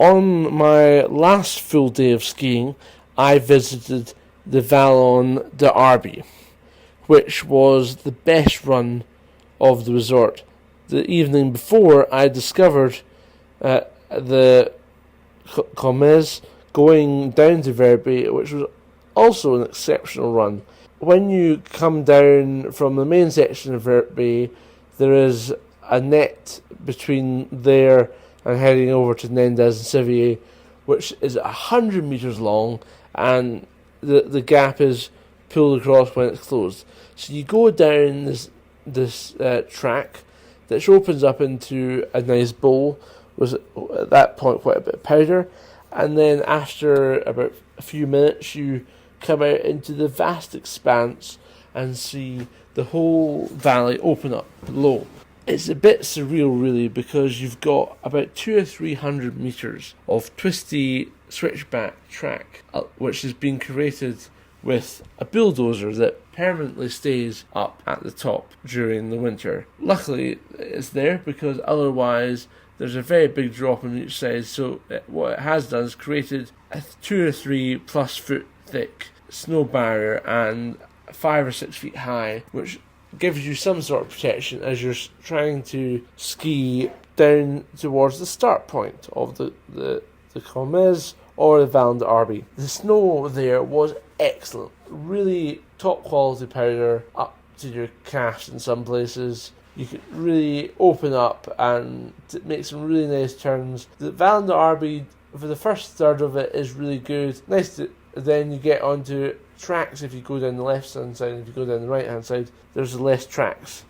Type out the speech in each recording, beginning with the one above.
on my last full day of skiing, I visited the Vallon de Arby, which was the best run of the resort. The evening before, I discovered the Commes going down to Verbier, which was also an exceptional run. When you come down from the main section of Verbier, there is a net between there and heading over to Nendes and Sevier, which is 100 metres long, and the gap is pulled across when it's closed. So you go down this track, which opens up into a nice bowl, with at that point quite a bit of powder, and then after about a few minutes you come out into the vast expanse and see the whole valley open up below. It's a bit surreal really, because you've got about 200 or 300 metres of twisty switchback track which has been created with a bulldozer that permanently stays up at the top during the winter. Luckily it's there, because otherwise there's a very big drop on each side, so what it has done is created a 2 or 3 plus foot thick snow barrier and 5 or 6 feet high, which gives you some sort of protection as you're trying to ski down towards the start point of the Commes or the Vallon de Arby. The snow there was excellent, really top quality powder up to your calves in some places. You could really open up and make some really nice turns. The Vallon de Arby, for the first third of it, is really good. Then you get onto tracks if you go down the left hand side, and if you go down the right hand side, there's less tracks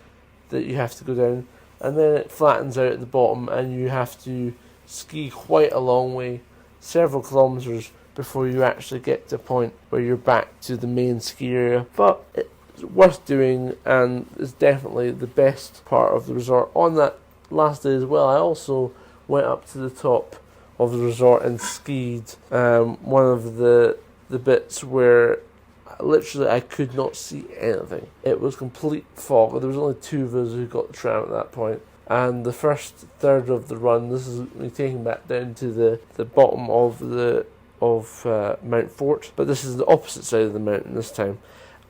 that you have to go down. And then it flattens out at the bottom, and you have to ski quite a long way, several kilometres, before you actually get to a point where you're back to the main ski area. But it's worth doing, and it's definitely the best part of the resort. On that last day as well, I also went up to the top of the resort and skied one of the bits where literally I could not see anything. It was complete fog. There was only 2 of us who got the tram at that point. And the first third of the run, this is me taking back down to the bottom of Mount Fort, but this is the opposite side of the mountain this time.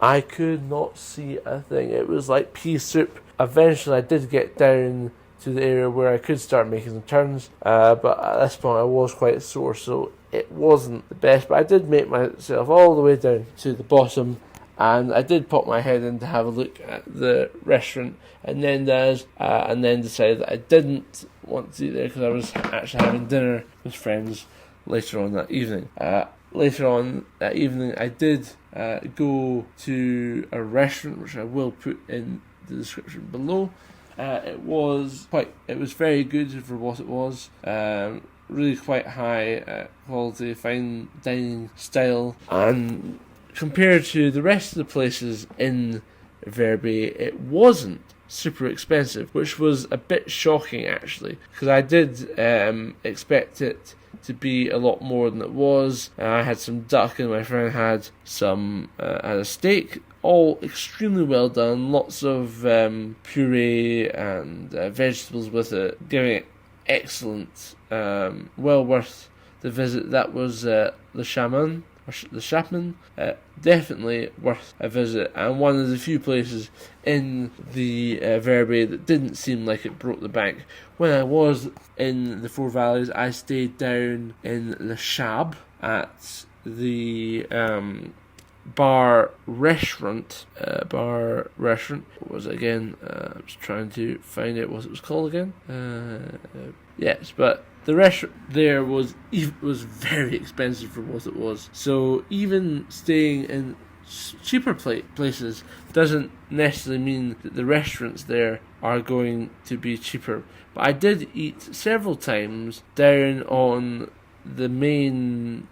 I could not see a thing. It was like pea soup. Eventually I did get down to the area where I could start making some turns, but at this point I was quite sore, so it wasn't the best. But I did make myself all the way down to the bottom, and I did pop my head in to have a look at the restaurant and then decided that I didn't want to eat there because I was actually having dinner with friends later on that evening. Later on that evening I did go to a restaurant, which I will put in the description below. It was very good for what it was. Really quite high quality, fine dining style, and compared to the rest of the places in Verbier, it wasn't super expensive, which was a bit shocking actually, because I did expect it to be a lot more than it was. I had some duck and my friend had a steak, all extremely well done, lots of puree and vegetables with it, giving it excellent, well worth the visit. That was the Chapman, definitely worth a visit, and one of the few places in the Verbier that didn't seem like it broke the bank. When I was in the Four Valleys, I stayed down in Le Chab at the bar restaurant. What was it again? I was trying to find out what it was called again. Yes, but the restaurant there was very expensive for what it was. So even staying in cheaper places doesn't necessarily mean that the restaurants there are going to be cheaper. But I did eat several times down on the main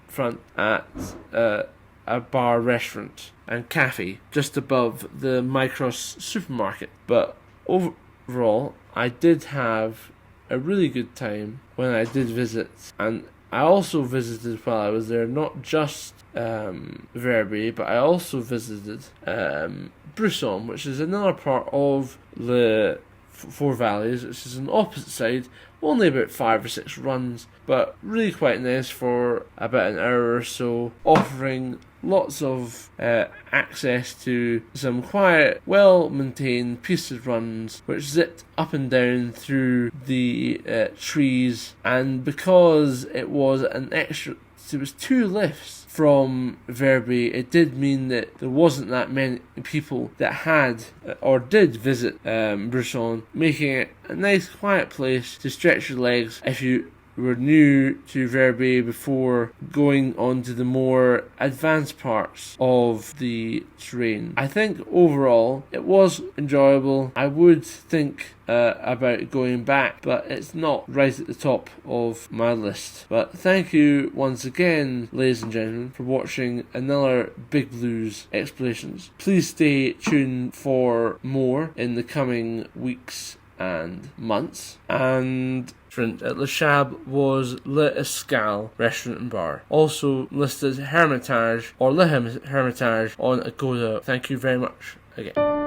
front at a bar, restaurant and cafe just above the Micros supermarket. But overall, I did have a really good time when I did visit, and I also visited while I was there not just Verbier, but I also visited Brusson, which is another part of the Four Valleys, which is on the opposite side, only about 5 or 6 runs, but really quite nice for about an hour or so, offering lots of access to some quiet, well-maintained pieces runs which zipped up and down through the trees. And because it was it was 2 lifts from Verbier, it did mean that there wasn't that many people that had or did visit Bresson, making it a nice quiet place to stretch your legs if you were new to Verbier before going on to the more advanced parts of the terrain. I think overall it was enjoyable. I would think about going back, but it's not right at the top of my list. But thank you once again, ladies and gentlemen, for watching another Big Blues Explorations. Please stay tuned for more in the coming weeks and months. And at Le Chab was Le Escale Restaurant and Bar, also listed Hermitage or Le Hermitage on Agoda. Thank you very much again.